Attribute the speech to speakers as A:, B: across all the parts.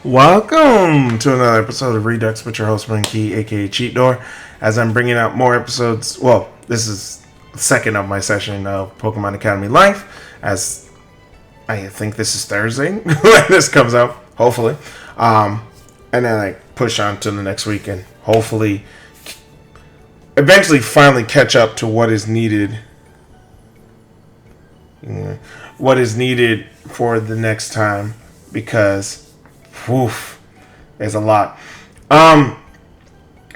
A: Welcome to another episode of Redux with your host, Monkey, aka Cheat Door. As I'm bringing out more episodes, well, this is the second of my session of Pokemon Academy Life, as I think this is Thursday when this comes out, hopefully. And then I push on to the next week and hopefully eventually finally catch up to what is needed. What is needed for the next time, because woof, there's a lot. Well,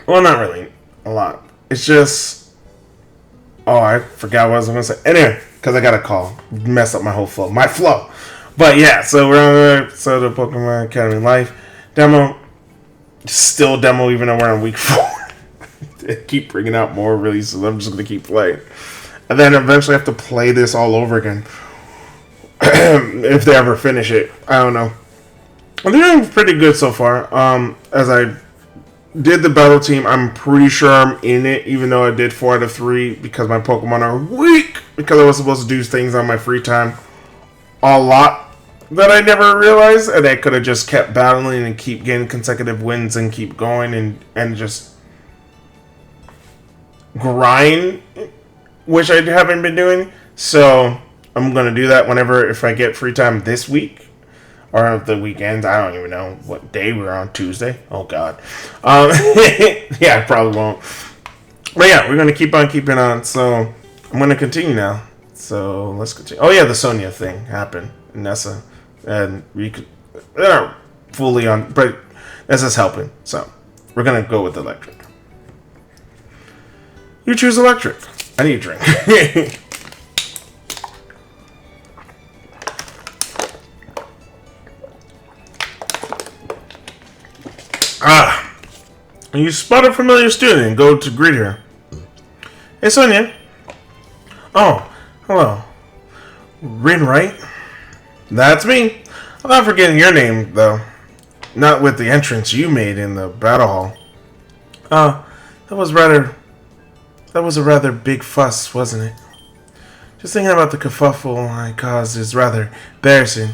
A: not really a lot. It's just, I forgot what I was going to say. Anyway, because I got a call, mess up my whole flow, But yeah, so we're on the Pokemon Academy Life demo. Still demo, even though we're on week 4. They keep bringing out more releases. I'm just going to keep playing, and then eventually have to play this all over again if they ever finish it. I don't know. I'm doing pretty good so far. As I did the battle team, I'm pretty sure I'm in it, even though I did 4 out of 3 because my Pokemon are weak. Because I was supposed to do things on my free time a lot that I never realized, and I could have just kept battling and keep getting consecutive wins and keep going and just grind, which I haven't been doing. So I'm gonna do that if I get free time this week. Or the weekends. I don't even know what day we're on. Tuesday? Oh, God. Yeah, I probably won't. But yeah, we're going to keep on keeping on. So I'm going to continue now. So let's continue. Oh, yeah, the Sonia thing happened. Nessa. And they're not fully on, but Nessa's helping. So we're going to go with electric. You choose electric. I need a drink. You spot a familiar student and go to greet her. Hey, Sonia. Oh, hello. Rin, right? That's me. I'm not forgetting your name, though. Not with the entrance you made in the battle hall. That was a rather big fuss, wasn't it? Just thinking about the kerfuffle I caused is rather embarrassing.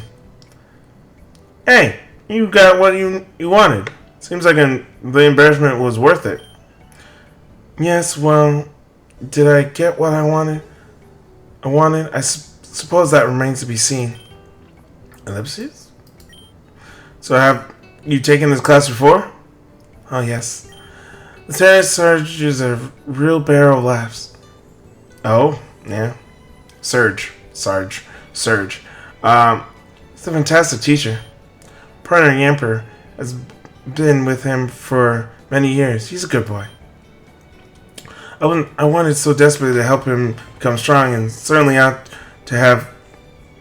A: Hey, you got what you wanted. Seems like the embarrassment was worth it. Yes, well, did I get what I wanted? I suppose that remains to be seen. Ellipses? So have you taken this class before? Oh, yes. The Sarge is a real barrel of laughs. Oh, yeah. Sarge. He's a fantastic teacher. Partner Yamper has been with him for many years. He's a good boy. I wanted so desperately to help him become strong, and certainly ought to have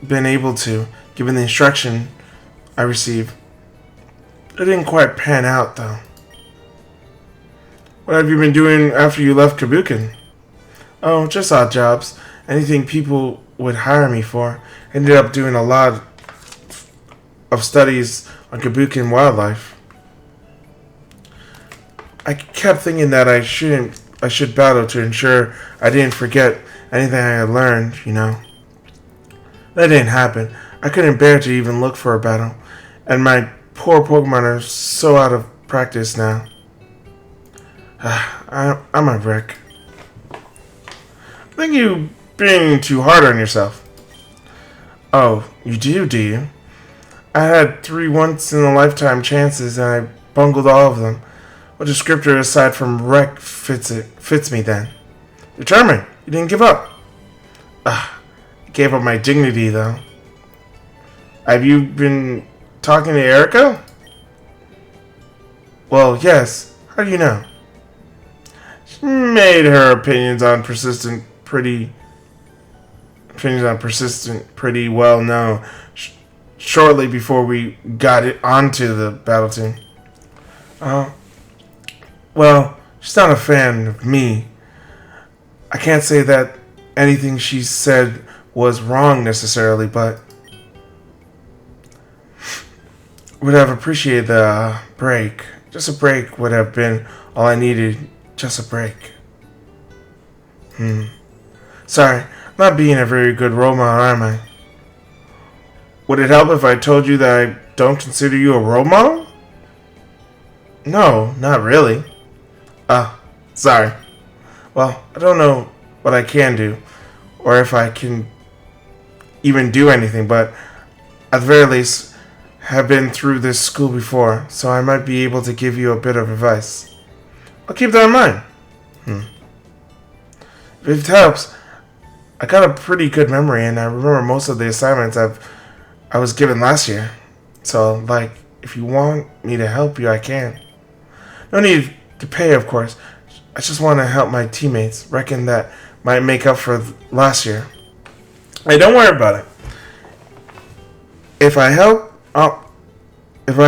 A: been able to, given the instruction I received. It didn't quite pan out, though. What have you been doing after you left Kabukin? Oh, just odd jobs. Anything people would hire me for. Ended up doing a lot of studies on Kabukin wildlife. I kept thinking that I should battle to ensure I didn't forget anything I had learned, you know. That didn't happen. I couldn't bear to even look for a battle, and my poor Pokemon are so out of practice now. I'm a wreck. I think you're being too hard on yourself. Oh, you do you? I had 3 once-in-a-lifetime chances, and I bungled all of them. What descriptor aside from wreck fits me then? Determined. You didn't give up. I gave up my dignity, though. Have you been talking to Erica? Well, yes. How do you know? She made her opinions on persistent pretty well known shortly before we got it onto the battle team. Well, she's not a fan of me. I can't say that anything she said was wrong necessarily, but would have appreciated the break. Just a break would have been all I needed. Just a break. Sorry, I'm not being a very good role model, am I? Would it help if I told you that I don't consider you a role model? No, not really. Sorry. Well, I don't know what I can do, or if I can even do anything, but at the very least, have been through this school before, so I might be able to give you a bit of advice. I'll keep that in mind. If it helps, I got a pretty good memory, and I remember most of the assignments I was given last year. So, like, if you want me to help you, I can. No need to pay, of course. I just want to help my teammates. Reckon that might make up for last year. Hey, don't worry about it. If I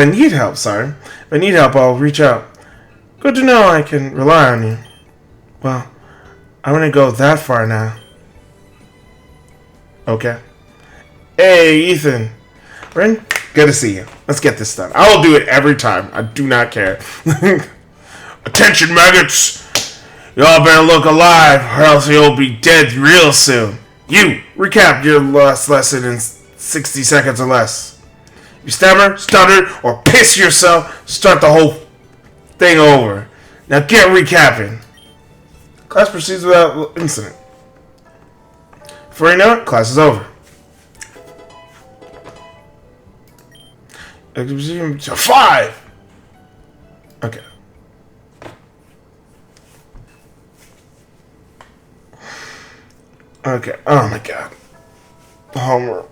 A: need help, I'll reach out. Good to know I can rely on you. Well, I'm gonna go that far now. Okay. Hey, Ethan. Rin, good to see you. Let's get this done. I will do it every time. I do not care. Attention, maggots! Y'all better look alive, or else you'll be dead real soon. You, recap your last lesson in 60 seconds or less. You stammer, stutter, or piss yourself, start the whole thing over. Now get recapping. Class proceeds without incident. Before you know it, class is over. 5! Okay. Okay. Oh my god. Homework.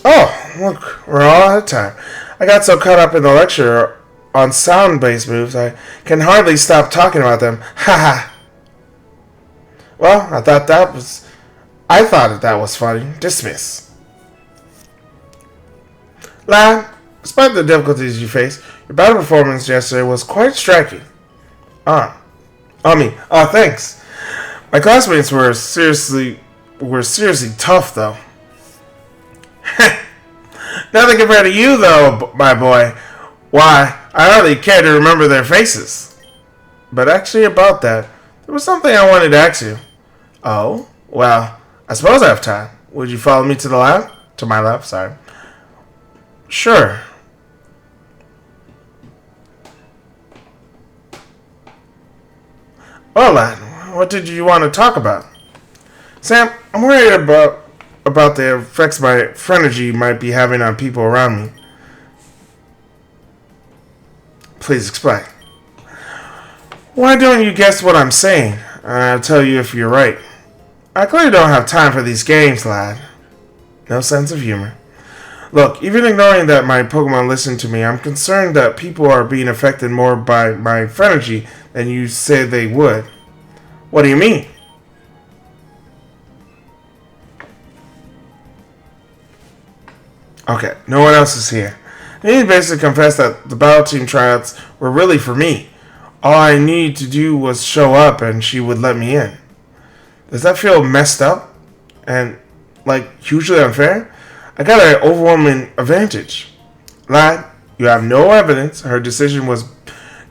A: Oh, look, we're all out of time. I got so caught up in the lecture on sound-based moves, I can hardly stop talking about them. Haha. Well, I thought that was funny. Dismiss. Lad, despite the difficulties you faced, your battle performance yesterday was quite striking. Thanks. My classmates were seriously tough, though. Nothing compared to you, though, my boy. Why, I hardly care to remember their faces. But actually, about that, there was something I wanted to ask you. Oh? Well, I suppose I have time. Would you follow me to the lab? To my lab, sorry. Sure. Well, lad, what did you want to talk about? Sam, I'm worried about the effects my phrenology might be having on people around me. Please explain. Why don't you guess what I'm saying? I'll tell you if you're right. I clearly don't have time for these games, lad. No sense of humor. Look, even ignoring that my Pokemon listen to me, I'm concerned that people are being affected more by my phrenology than you said they would. What do you mean? Okay, no one else is here. I need to basically confess that the battle team tryouts were really for me. All I needed to do was show up and she would let me in. Does that feel messed up? And, like, hugely unfair? I got an overwhelming advantage. Lad, you have no evidence her decision was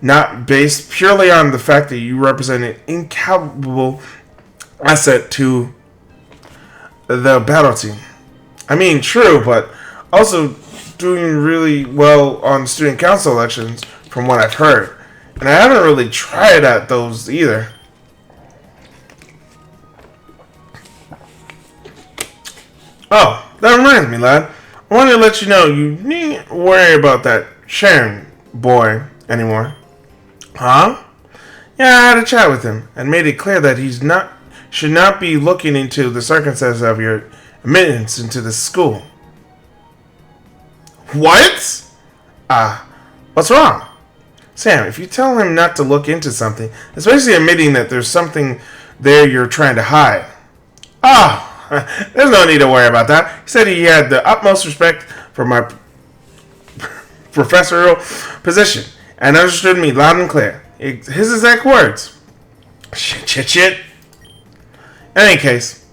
A: not based purely on the fact that you represent an incalculable asset to the battle team. I mean, true, but also doing really well on student council elections from what I've heard. And I haven't really tried at those either. Oh, that reminds me, lad. I wanted to let you know you needn't worry about that Sharon boy anymore. Huh? Yeah, I had a chat with him and made it clear that should not be looking into the circumstances of your admittance into the school. What? What's wrong? Sam, if you tell him not to look into something, it's basically admitting that there's something there you're trying to hide. There's no need to worry about that. He said he had the utmost respect for my professorial position and understood me loud and clear. His exact words. Shit. In any case,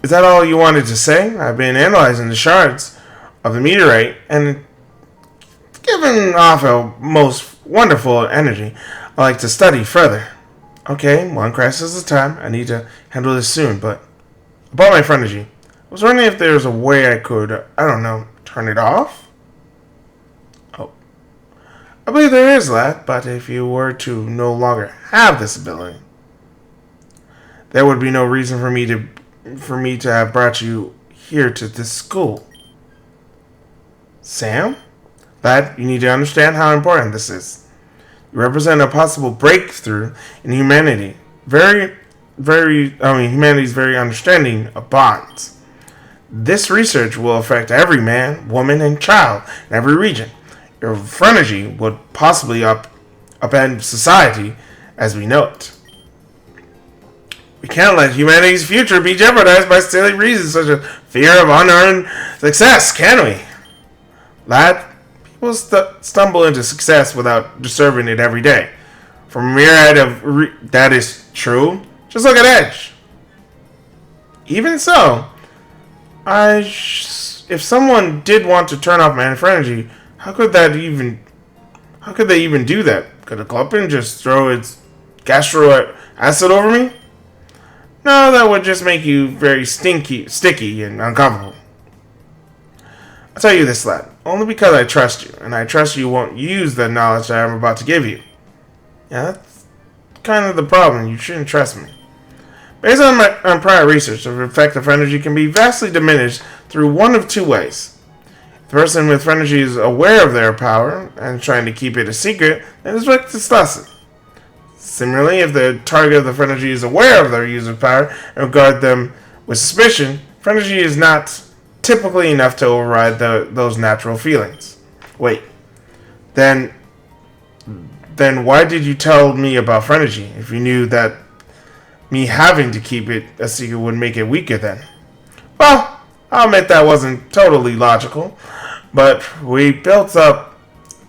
A: is that all you wanted to say? I've been analyzing the shards of the meteorite and giving off a most wonderful energy I like to study further. Okay, one crisis at a time. I need to handle this soon, but about my phrenology, I was wondering if there's a way I could, turn it off? Oh. I believe there is, lad, but if you were to no longer have this ability, there would be no reason for me to have brought you here to this school. Sam? Lad, you need to understand how important this is. You represent a possible breakthrough in humanity. Humanity's very understanding of bonds. This research will affect every man, woman, and child in every region. Your phrenology would possibly upend society as we know it. We can't let humanity's future be jeopardized by silly reasons such as fear of unearned success, can we? Lad, people stumble into success without deserving it every day. From a myriad of that is true. Just look at Edge. Even so, if someone did want to turn off my phrenology, how could they even do that? Could a Glumpin just throw its gastro acid over me? No, that would just make you very sticky, and uncomfortable. I'll tell you this, lad, only because I trust you, and I trust you won't use the knowledge that I'm about to give you. Yeah, that's kind of the problem. You shouldn't trust me. Based on prior research, the effect of phrenology can be vastly diminished through one of two ways. If the person with phrenology is aware of their power and trying to keep it a secret, then it's like disgusting. Similarly, if the target of the phrenology is aware of their user's power and regard them with suspicion, phrenology is not typically enough to override those natural feelings. Wait, then why did you tell me about phrenology if you knew that me having to keep it a secret would make it weaker then? Well, I'll admit that wasn't totally logical, but we built up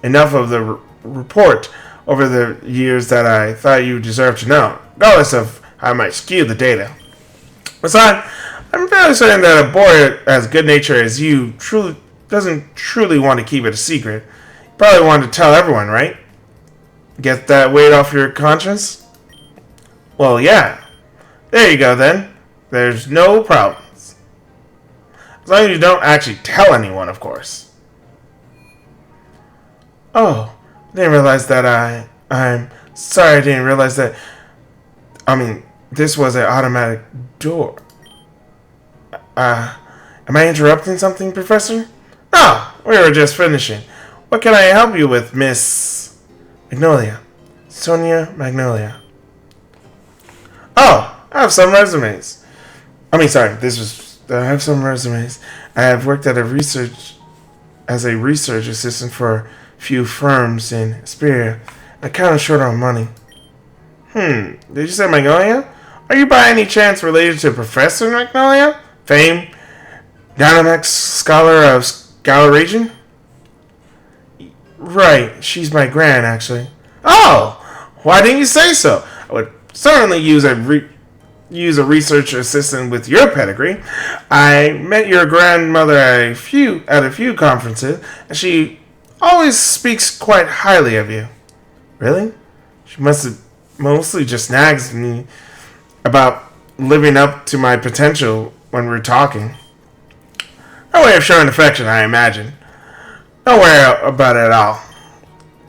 A: enough of the report over the years that I thought you deserved to know, regardless of how I might skew the data. Besides, I'm fairly certain that a boy as good natured as you doesn't truly want to keep it a secret. You probably want to tell everyone, right? Get that weight off your conscience? Well, yeah. There you go, then. There's no problems. As long as you don't actually tell anyone, of course. Oh, I didn't realize that I'm sorry I didn't realize that. This was an automatic door. Am I interrupting something, Professor? No, we were just finishing. What can I help you with, Miss Magnolia? Sonia Magnolia. Oh, I have some resumes. I have some resumes. I have worked as a research assistant for a few firms in Asperia. I'm kind of short on money. Did you say Magnolia? Are you by any chance related to Professor Magnolia? Fame? Dynamax Scholar of Scala region? Right, she's my gran, actually. Oh! Why didn't you say so? I would certainly use a research assistant with your pedigree. I met your grandmother at a few conferences, and she always speaks quite highly of you. Really? She must have mostly just nags me about living up to my potential when we're talking. No way of showing affection, I imagine. Don't worry about it at all.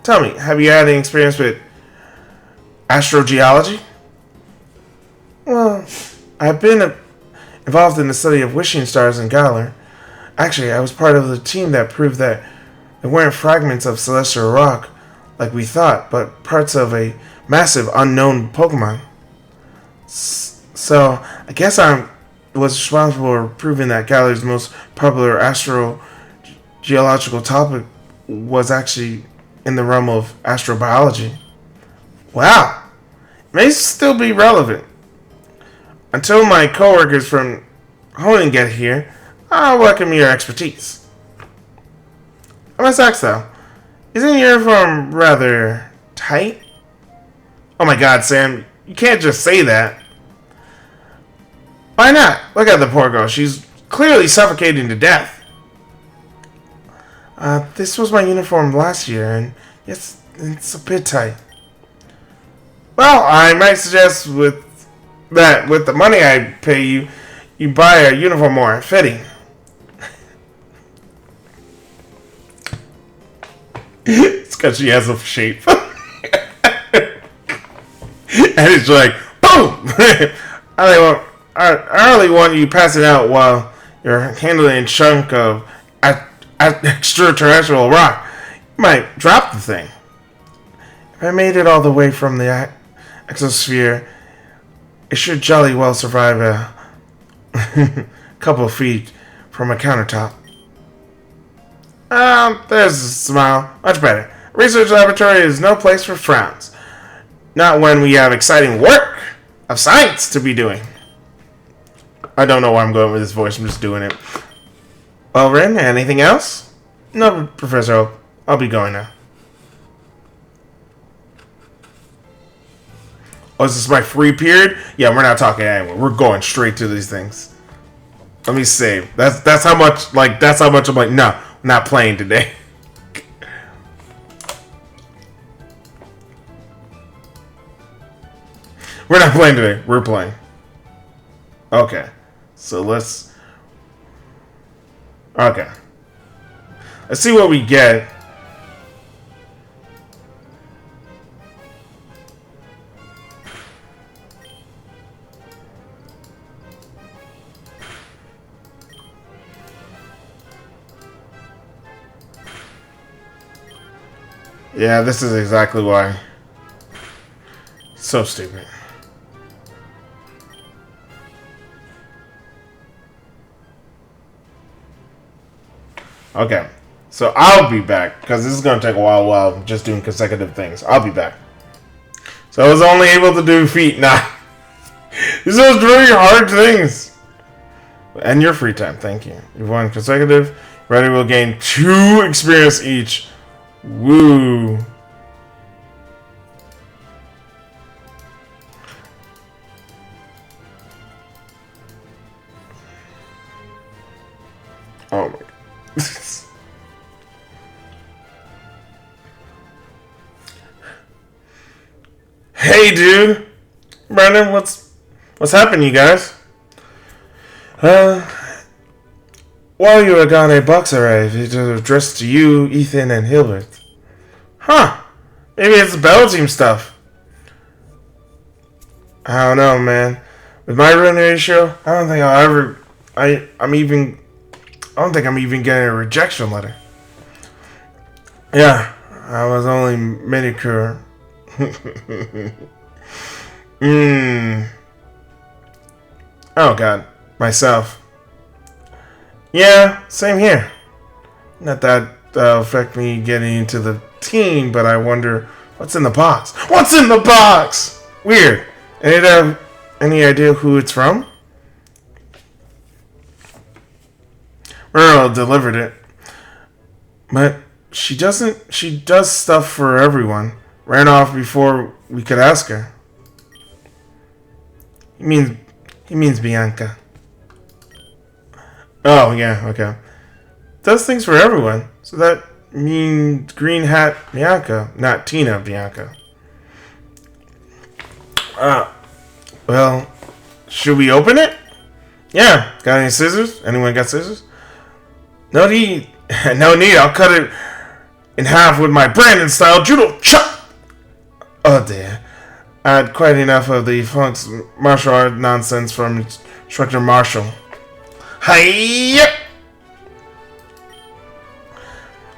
A: Tell me, have you had any experience with astrogeology? Well, I've been involved in the study of wishing stars in Galar. Actually, I was part of the team that proved that they weren't fragments of celestial rock like we thought, but parts of a massive unknown Pokémon. So, I guess I was responsible for proving that Galar's most popular astrogeological topic was actually in the realm of astrobiology. Wow! It may still be relevant. Until my coworkers from Honing get here, I'll welcome your expertise. I must ask though, isn't your uniform rather tight? Oh my god, Sam, you can't just say that. Why not? Look at the poor girl. She's clearly suffocating to death. This was my uniform last year, and yes, it's a bit tight. Well, I might suggest with the money I pay you, you buy a uniform more fitting. It's because she has a shape. And it's like, boom! I really want you passing out while you're handling a chunk of extraterrestrial rock. You might drop the thing. If I made it all the way from the exosphere, it should jolly well survive a couple of feet from a countertop. There's a smile. Much better. A research laboratory is no place for frowns. Not when we have exciting work of science to be doing. I don't know why I'm going with this voice. I'm just doing it. Well, Rin, anything else? No, Professor Oak. I'll be going now. Oh, is this my free period? Yeah, we're not talking anymore. We're going straight to these things. Let me save. That's how much. That's how much I'm like. No, I'm not playing today. We're not playing today. We're playing. Okay. So let's... Okay. Let's see what we get. Yeah, this is exactly why. So stupid. Okay, so I'll be back, because this is going to take a while while I'm just doing consecutive things. I'll be back. So I was only able to do feet. Nah. These are really hard things. And your free time, thank you. You've won consecutive. Ready will gain 2 experience each. Woo. Oh my god. Hey, dude. Brandon, what's happening, you guys? While you were gone, a box arrived. It was addressed to you, Ethan, and Hilbert. Huh. Maybe it's the Battle Team stuff. I don't know, man. With my run ratio, I don't think I'll ever... I don't think I'm even getting a rejection letter. Yeah, I was only manicure. Oh god, myself. Yeah, same here. Not that that'll affect me getting into the team, but I wonder what's in the box. What's in the box? Weird. Any idea who it's from? Earl delivered it. But she does stuff for everyone. Ran off before we could ask her. He means Bianca. Oh, yeah, okay. Does things for everyone. So that means Green Hat Bianca, not Tina Bianca. Well, should we open it? Yeah. Got any scissors? Anyone got scissors? No need. No need. I'll cut it in half with my Brandon-style judo chop. Oh dear. I had quite enough of the funk's martial art nonsense from instructor Marshall. Hiya!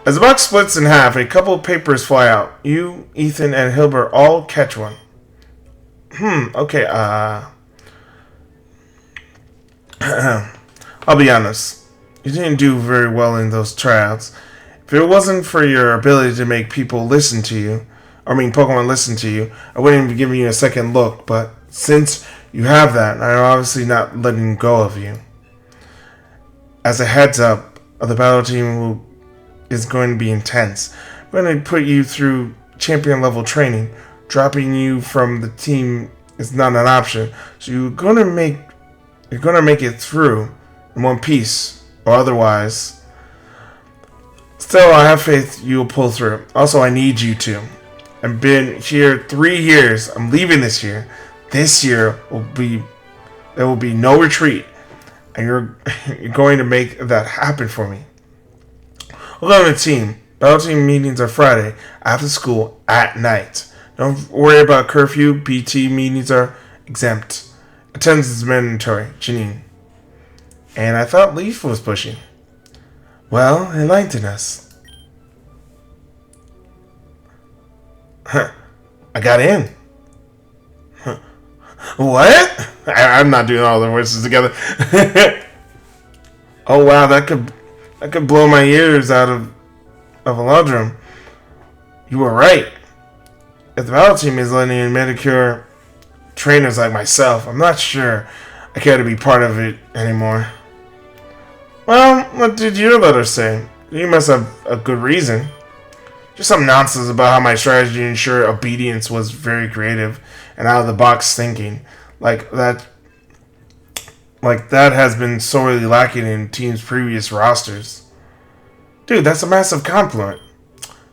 A: As the box splits in half, a couple of papers fly out. You, Ethan, and Hilbert all catch one. Okay, I'll be honest. You didn't do very well in those tryouts. If it wasn't for your ability to make people listen to you, Pokemon listen to you, I wouldn't be giving you a second look, but since you have that, I'm obviously not letting go of you. As a heads up, the battle team is going to be intense. I'm going to put you through champion level training. Dropping you from the team is not an option, so you're going to make it through in one piece, or otherwise. Still, I have faith you'll pull through. Also, I need you to. I've been here 3 years. I'm leaving this year. This year there will be no retreat, and you're going to make that happen for me. Welcome to the team. Battle team meetings are Friday, after school, at night. Don't worry about curfew. PT meetings are exempt. Attendance is mandatory. Janine. And I thought Leaf was pushing. Well, enlighten us. Huh. I got in. Huh. What? I'm not doing all the voices together. Oh wow, that could blow my ears out of Eladrum. You were right. If the battle team is letting in Medicure trainers like myself, I'm not sure I care to be part of it anymore. Well, what did your letter say? You must have a good reason. Just some nonsense about how my strategy to ensure obedience was very creative and out of the box thinking. Like that has been sorely lacking in teams' previous rosters. Dude, that's a massive compliment.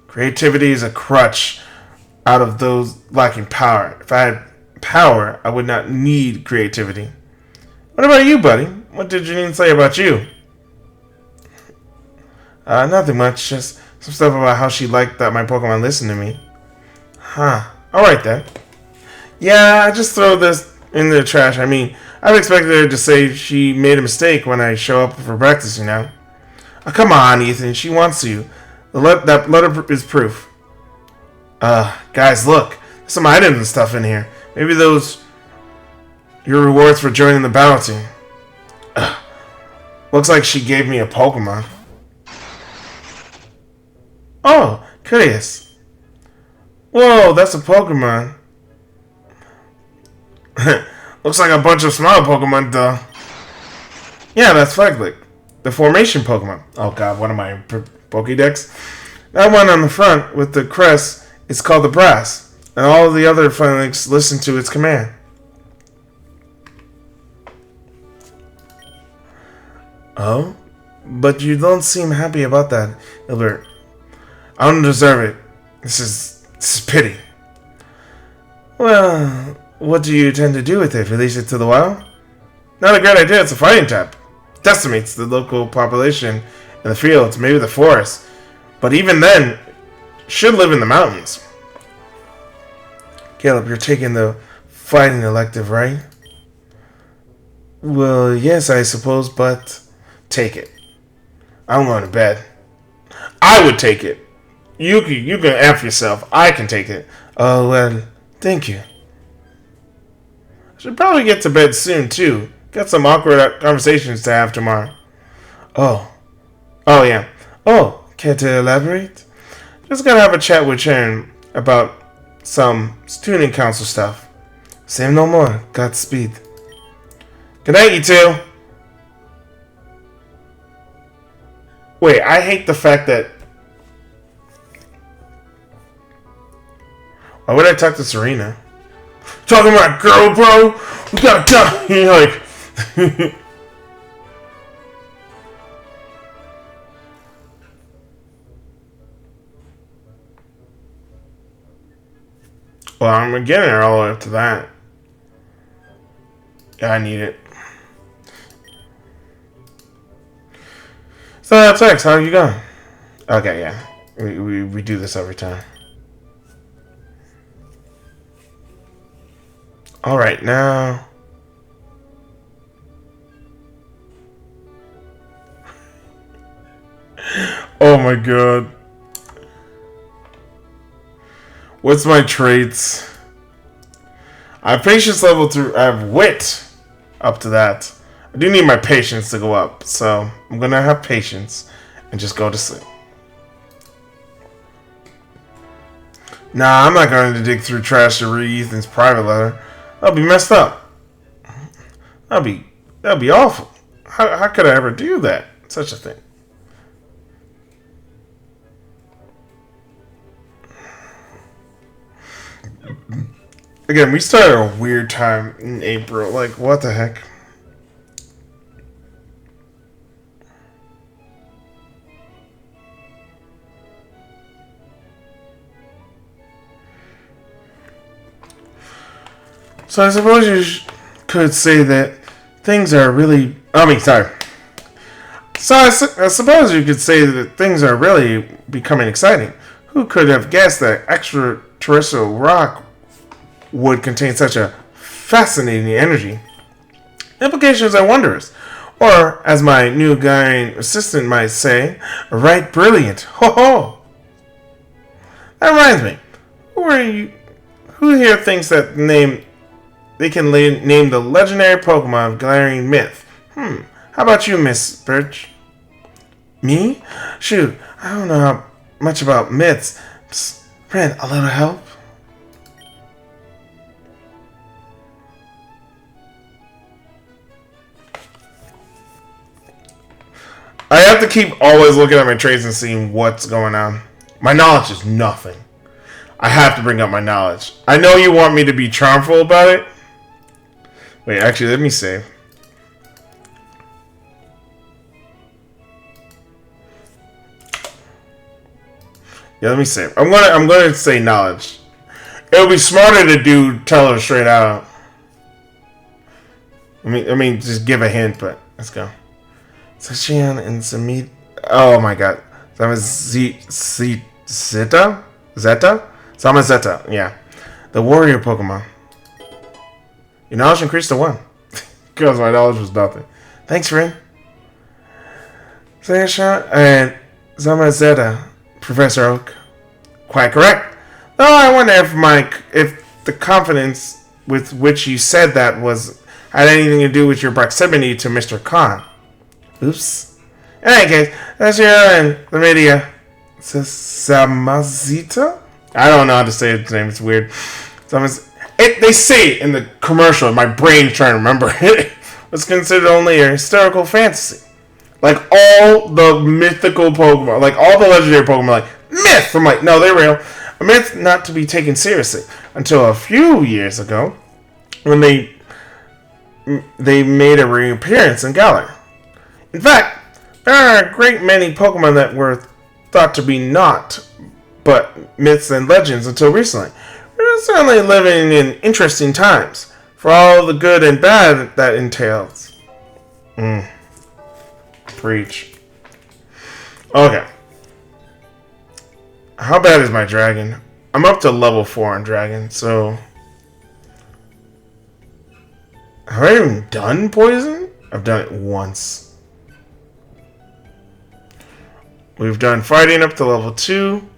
A: Creativity is a crutch out of those lacking power. If I had power, I would not need creativity. What about you, buddy? What did Janine say about you? Nothing much. Just some stuff about how she liked that my Pokemon listened to me. Huh. Alright then. Yeah, I just throw this in the trash. I mean, I've expected her to say she made a mistake when I show up for practice, you know? Oh, come on, Ethan. She wants you. That letter is proof. Guys, look. There's some items and stuff in here. Maybe those your rewards for joining the battle team. Looks like she gave me a Pokemon. Oh, curious. Whoa, that's a Pokemon. Looks like a bunch of small Pokemon, though. Yeah, that's Fleglik, the formation Pokemon. Oh god, what am I, Pokédex? That one on the front with the crest is called the Brass, and all the other Fleglicks listen to its command. Oh? But you don't seem happy about that, Ilbert. I don't deserve it. This is pity. Well, what do you intend to do with it? Release it to the wild? Not a great idea. It's a fighting type. Decimates the local population in the fields, maybe the forest. But even then, it should live in the mountains. Caleb, you're taking the fighting elective, right? Well, yes, I suppose, but take it. I'm going to bed. I would take it. You can F yourself. I can take it. Oh, well, thank you. I should probably get to bed soon, too. Got some awkward conversations to have tomorrow. Oh, yeah. Oh, care to elaborate? Just gotta have a chat with Sharon about some student council stuff. Say no more. Godspeed. Good night, you two. Wait, I hate the fact that... Why would I talk to Serena? Talking about girl, bro. We gotta go. You're like... Well, I'm getting her all the way up to that. Yeah, I need it. So that's X. How are you going? Okay, yeah. We do this every time. Alright, now... Oh my god. What's my traits? I have patience level through. I have wit up to that. I do need my patience to go up, so I'm gonna have patience and just go to sleep. Nah, I'm not going to dig through trash to read Ethan's private letter. That'll be messed up. That'll be awful. How could I ever do that? Such a thing. Again, we started a weird time in April. Like, what the heck? So I suppose you could say that things are really... I mean, sorry. So I suppose you could say that things are really becoming exciting. Who could have guessed that extraterrestrial rock would contain such a fascinating energy? Implications are wondrous. Or, as my new guy assistant might say, right brilliant. Ho ho! That reminds me. Who are you? Who here thinks that they can name the legendary Pokemon of Glaring Myth? How about you, Miss Birch? Me? Shoot, I don't know how much about myths. Psst, friend, a little help? I have to keep always looking at my traits and seeing what's going on. My knowledge is nothing. I have to bring up my knowledge. I know you want me to be charmful about it. Wait, actually, let me save. Yeah, let me save. I'm gonna say knowledge. It would be smarter to tell her straight out. I mean, just give a hint, but let's go. Sashian and Samit. Oh my god. Zeta? Samazeta, yeah. The warrior Pokemon. Your knowledge increased to 1. Because my knowledge was nothing. Thanks, friend. Sasha and Samazeta, Professor Oak. Quite correct. Though I wonder if the confidence with which you said that had anything to do with your proximity to Mr. Khan. Oops. In any case, that's your and Lydia Samazita? I don't know how to say its name. It's weird. They say it in the commercial. My brain's trying to remember it. Was considered only a historical fantasy. Like all the mythical Pokemon, like all the legendary Pokemon, like myth. I'm like, no, they're real. A myth not to be taken seriously until a few years ago, when they made a reappearance in Galar. In fact, there are a great many Pokemon that were thought to be naught but myths and legends until recently. We're certainly living in interesting times, for all the good and bad that entails. Preach. Okay. How bad is my dragon? I'm up to level 4 on dragon, so... Have I even done poison? I've done it once. We've done fighting up to level 2.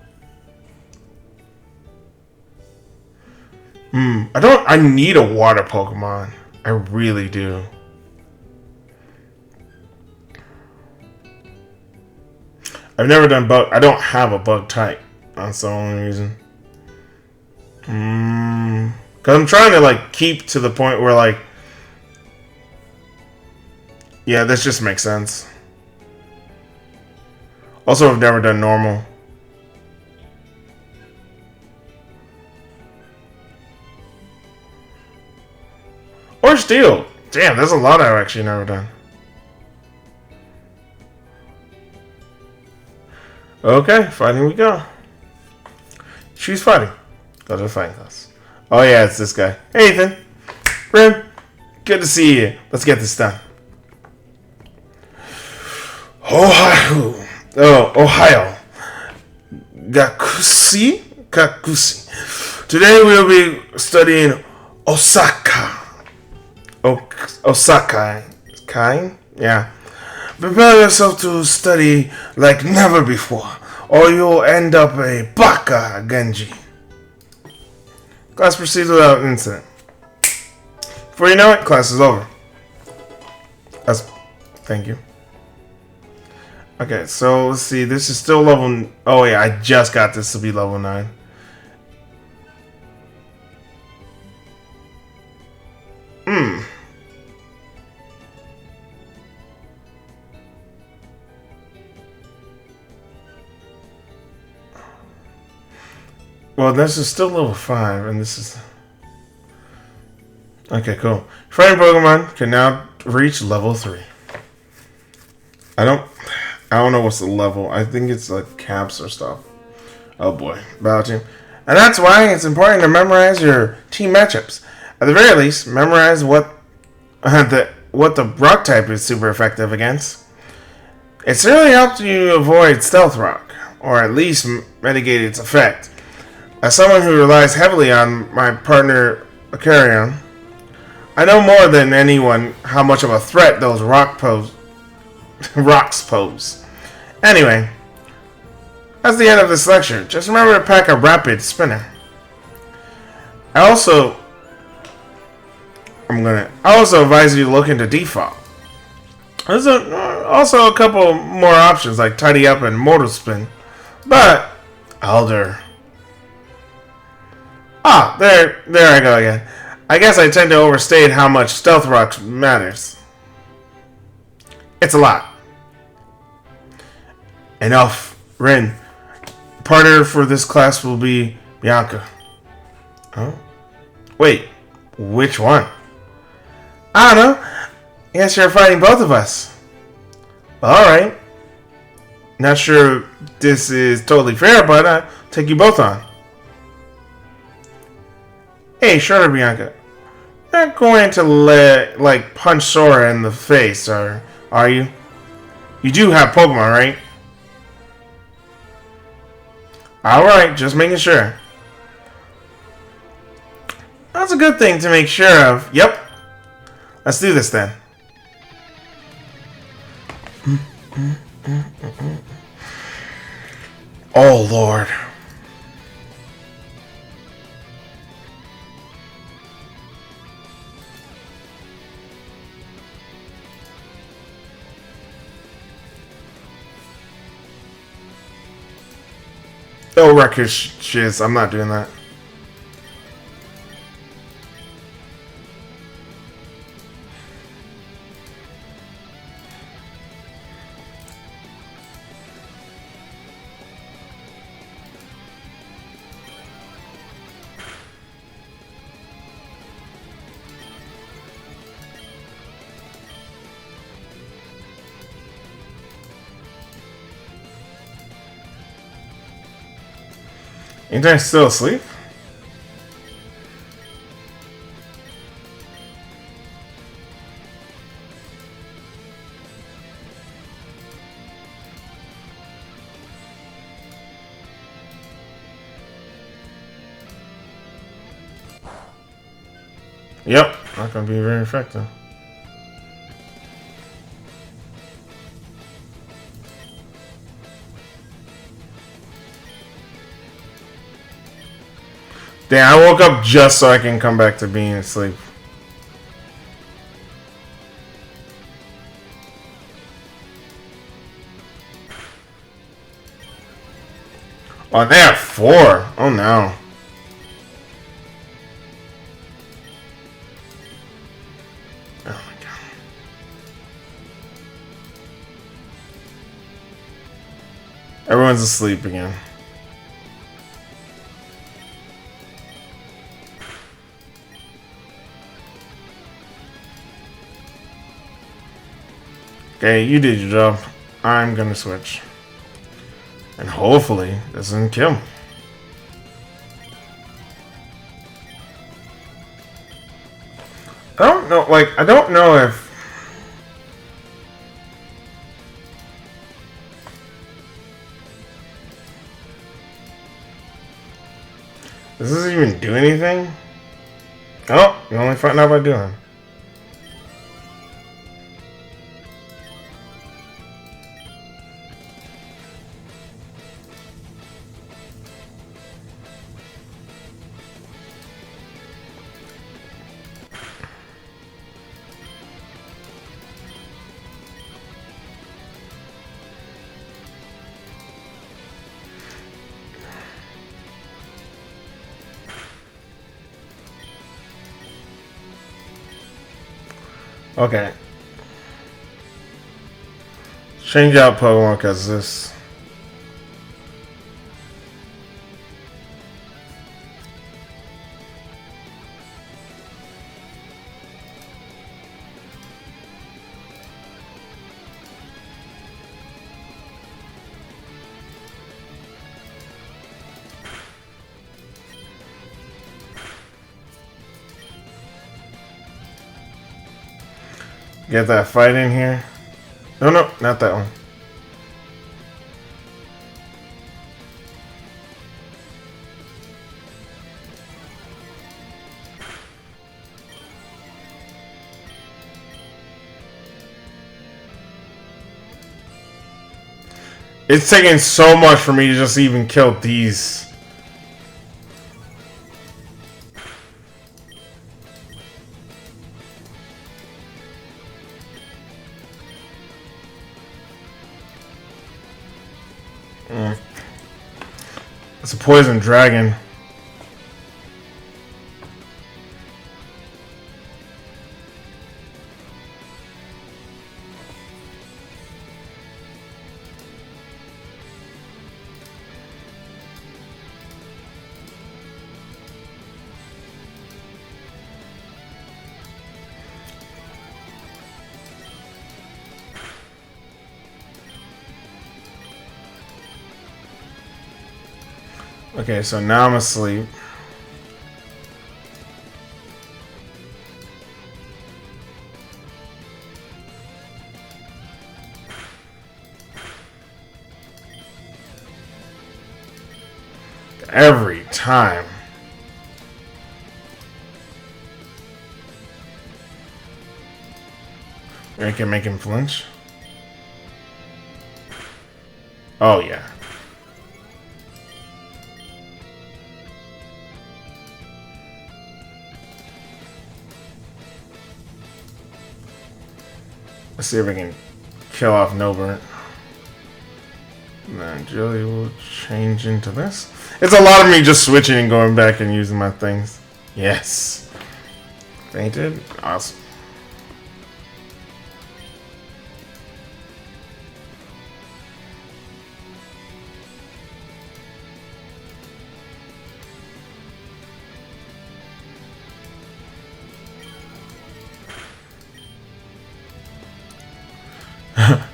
A: I need a water Pokemon. I really do. I've never done bug. I don't have a bug type. That's the only reason. Because I'm trying to keep to the point where yeah, this just makes sense. Also, I've never done normal. Or steel. Damn, there's a lot I've actually never done. Okay, fighting we go. Choose fighting. Go to the fighting class. Oh yeah, it's this guy. Hey Ethan. Rim. Good to see you. Let's get this done. Ohio. Gakushi. Today we'll be studying Osaka. Osaka. Kind? Yeah. Prepare yourself to study like never before, or you'll end up a baka, Genji. Class proceeds without incident. Before you know it, class is over. Thank you. Okay, so let's see. This is still level... Oh yeah, I just got this to be level 9. Well, this is still level 5, and this is... Okay, cool. Fighting Pokemon can now reach level 3. I don't know what's the level. I think it's like caps or stuff. Oh boy, battle team. And that's why it's important to memorize your team matchups. At the very least, memorize what the rock type is super effective against. It certainly helped you avoid Stealth Rock, or at least mitigate its effect. As someone who relies heavily on my partner, Acarion, I know more than anyone how much of a threat those rocks pose. Anyway, that's the end of this lecture. Just remember to pack a rapid spinner. I also advise you to look into default. There's also a couple more options like Tidy Up and Mortal Spin. But, Elder. Ah, there I go again. I guess I tend to overstate how much Stealth Rock matters. It's a lot. Enough. Rin. Partner for this class will be Bianca. Oh? Wait. Which one? I don't know. Yes, you're fighting both of us. Alright. Not sure this is totally fair, but I'll take you both on. Hey, sure, Bianca. You're not going to punch Sora in the face, are you? You do have Pokemon, right? Alright, just making sure. That's a good thing to make sure of. Yep. Let's do this then. Oh, Lord. Oh, record shiz. I'm not doing that. Ain't I still asleep? Yep, not gonna be very effective. Damn, I woke up just so I can come back to being asleep. Oh, they have 4. Oh no. Oh my god. Everyone's asleep again. Okay, you did your job. I'm gonna switch. And hopefully, this doesn't kill me. I don't know if... Does this even do anything? Oh, you only find out by doing. Okay. Change out Pokemon because this. Get that fight in here. No, not that one. It's taking so much for me to just even kill these. It's a poison dragon. Okay, so now I'm asleep. Every time. I can make him flinch. Oh, yeah. Let's see if I can kill off Noburnt. And then Jelly will change into this. It's a lot of me just switching and going back and using my things. Yes. Fainted. Awesome.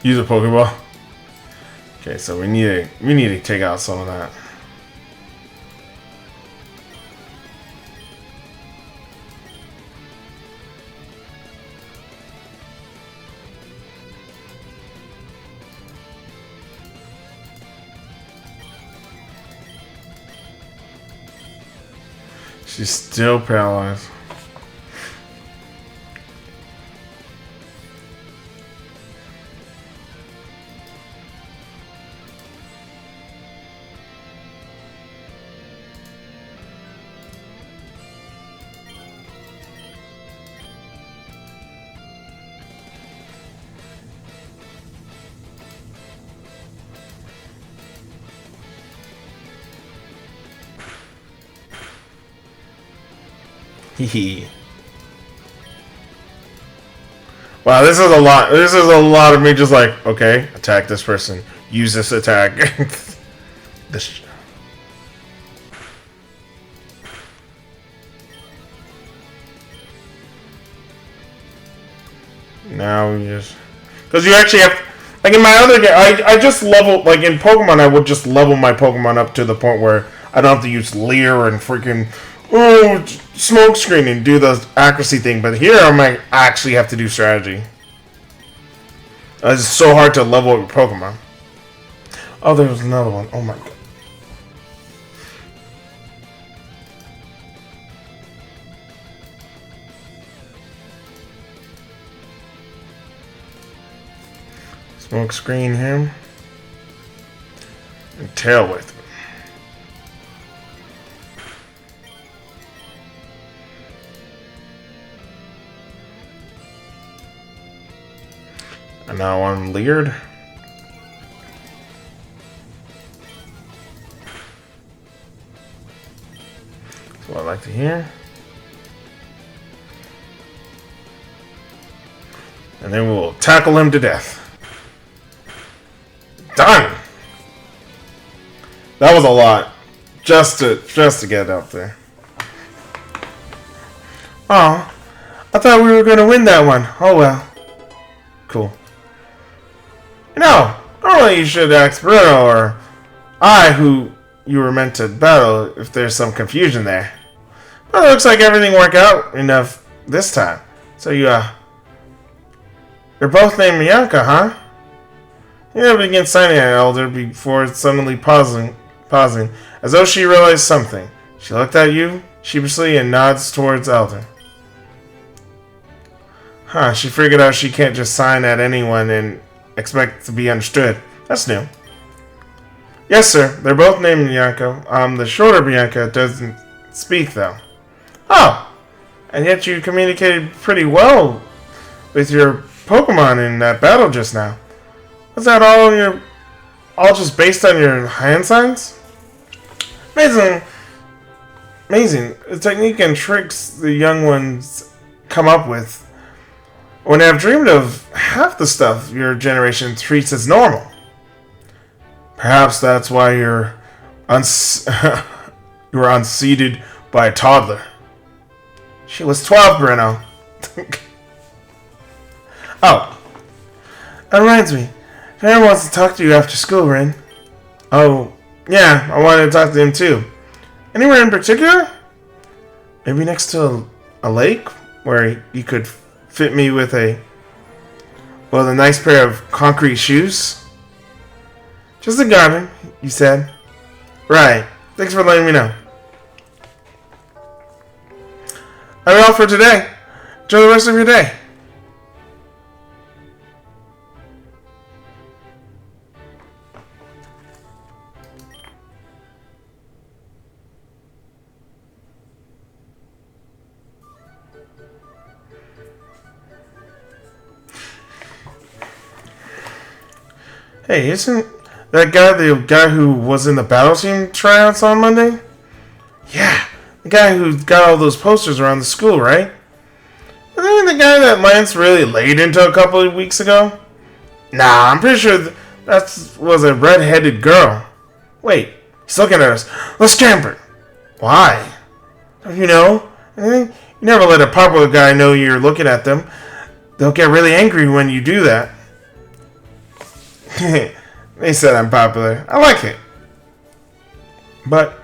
A: Use a Pokeball. Okay, so we need to take out some of that. She's still paralyzed. Hee. Wow, this is a lot. This is a lot of me just like, okay, attack this person. Use this attack. This. Now we just... Because you actually have... Like in my other game, I just level... Like in Pokemon, I would just level my Pokemon up to the point where I don't have to use Leer and freaking... Oh, smoke screen and do the accuracy thing, but here I might actually have to do strategy. It's so hard to level up your Pokemon. Oh, there was another one. Oh my god. Smoke screen him. And tail with him. And now I'm leered. That's what I like to hear. And then we'll tackle him to death. Done! That was a lot. Just to get out there. Oh, I thought we were gonna win that one. Oh well. Cool. No, normally you should ask Bruno or I who you were meant to battle if there's some confusion there. But it looks like everything worked out enough this time. So you're both named Bianca, huh? You never began signing at Elder before suddenly pausing, as though she realized something. She looked at you sheepishly and nods towards Elder. Huh, she figured out she can't just sign at anyone and expect to be understood. That's new. Yes, sir. They're both named Bianco. The shorter Bianca doesn't speak, though. Oh, and yet you communicated pretty well with your Pokemon in that battle just now. Was that all just based on your hand signs? Amazing. Amazing. The technique and tricks the young ones come up with. When I've dreamed of half the stuff your generation treats as normal. Perhaps that's why you were unseated by a toddler. She was 12, Bruno. Oh. That reminds me. Aaron wants to talk to you after school, Rin. Oh, yeah, I wanted to talk to him too. Anywhere in particular? Maybe next to a lake where you could fit me with a nice pair of concrete shoes? Just a garden, you said. Right. Thanks for letting me know. That's all for today. Enjoy the rest of your day. Hey, isn't that guy the guy who was in the battle team tryouts on Monday? Yeah, the guy who got all those posters around the school, right? Isn't he the guy that Lance really laid into a couple of weeks ago? Nah, I'm pretty sure that was a red-headed girl. Wait, he's looking at us. Let's scamper. Why? Don't you know? You never let a popular guy know you're looking at them. They'll get really angry when you do that. They said I'm popular. I like it. But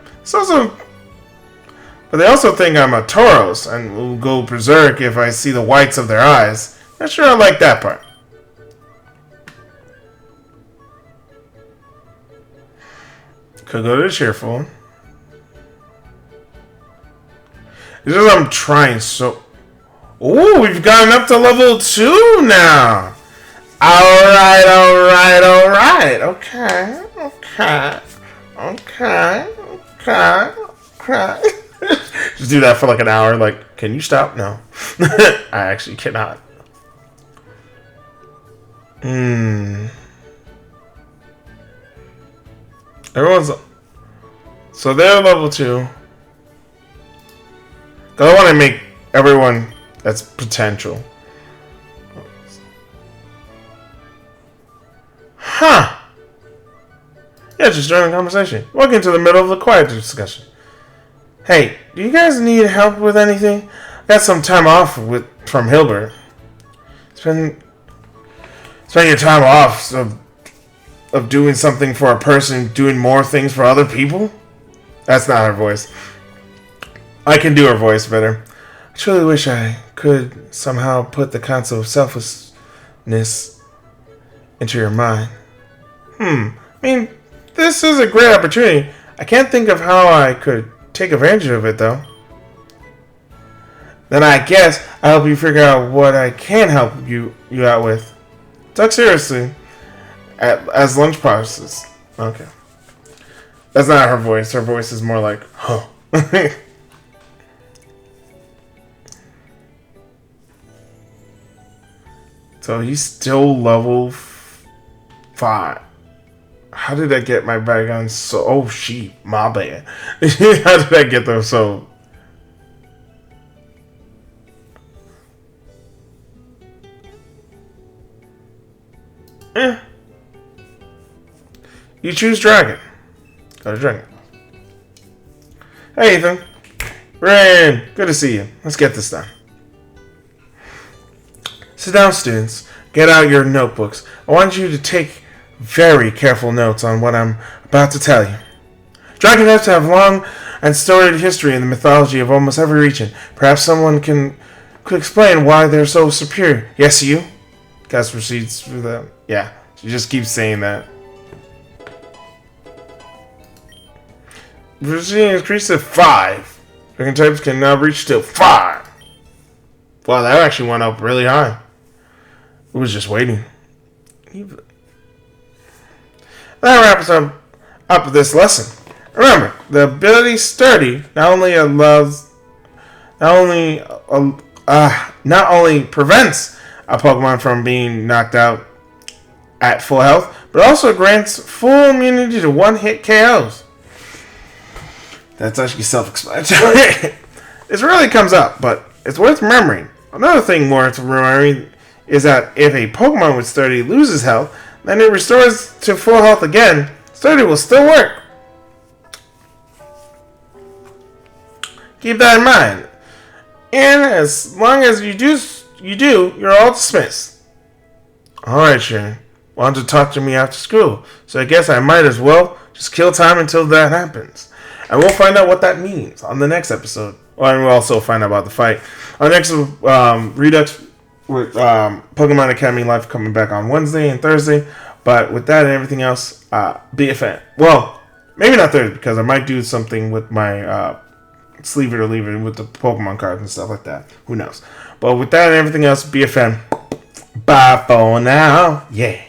A: they also think I'm a Tauros and will go berserk if I see the whites of their eyes. Not sure I like that part. Could go to cheerful. It's just I'm trying so... Ooh, we've gotten up to level 2 now. Alright. Okay. Just do that for like an hour. Like, can you stop? No. I actually cannot. Everyone's... So they're level 2. Because I want to make everyone that's potential. Huh. Yeah, just join the conversation. Welcome to the middle of the quiet discussion. Hey, do you guys need help with anything? I got some time off from Hilbert. Spend your time off of doing something for a person doing more things for other people? That's not her voice. I can do her voice better. I truly wish I could somehow put the concept of selflessness into your mind. I mean, this is a great opportunity. I can't think of how I could take advantage of it, though. Then I guess I'll help you figure out what I can help you out with. Talk seriously. As lunch passes. Okay. That's not her voice. Her voice is more like, huh. So he's still level 5. How did I get my bag on so... Oh, sheep. My bad. How did I get them so... You choose dragon. Go to dragon. Hey, Ethan. Ren, good to see you. Let's get this done. Sit down, students. Get out your notebooks. I want you to take very careful notes on what I'm about to tell you. Dragonets have long and storied history in the mythology of almost every region. Perhaps someone could explain why they're so superior. Yes, you? Gus proceeds through the... Yeah, she just keeps saying that. Proceeding increased to 5. Dragon types can now reach to 5. Wow, that actually went up really high. It was just waiting. That wraps up up this lesson. Remember, the ability Sturdy not only prevents a Pokemon from being knocked out at full health, but also grants full immunity to one-hit KOs. That's actually self-explanatory. This rarely comes up, but it's worth remembering. Another thing worth remembering is that if a Pokemon with Sturdy loses health, then it restores to full health again. Sturdy will still work. Keep that in mind. And as long as you do, you're all dismissed. Alright, Sharon. Wanted to talk to me after school, so I guess I might as well just kill time until that happens. And we'll find out what that means on the next episode. And we'll also find out about the fight. Our next Redux with Pokemon Academy Live coming back on Wednesday and Thursday. But with that and everything else, be a fan. Well, maybe not Thursday, because I might do something with my Sleeve It or Leave It with the Pokemon cards and stuff like that. Who knows? But with that and everything else, be a fan. Bye for now. Yeah.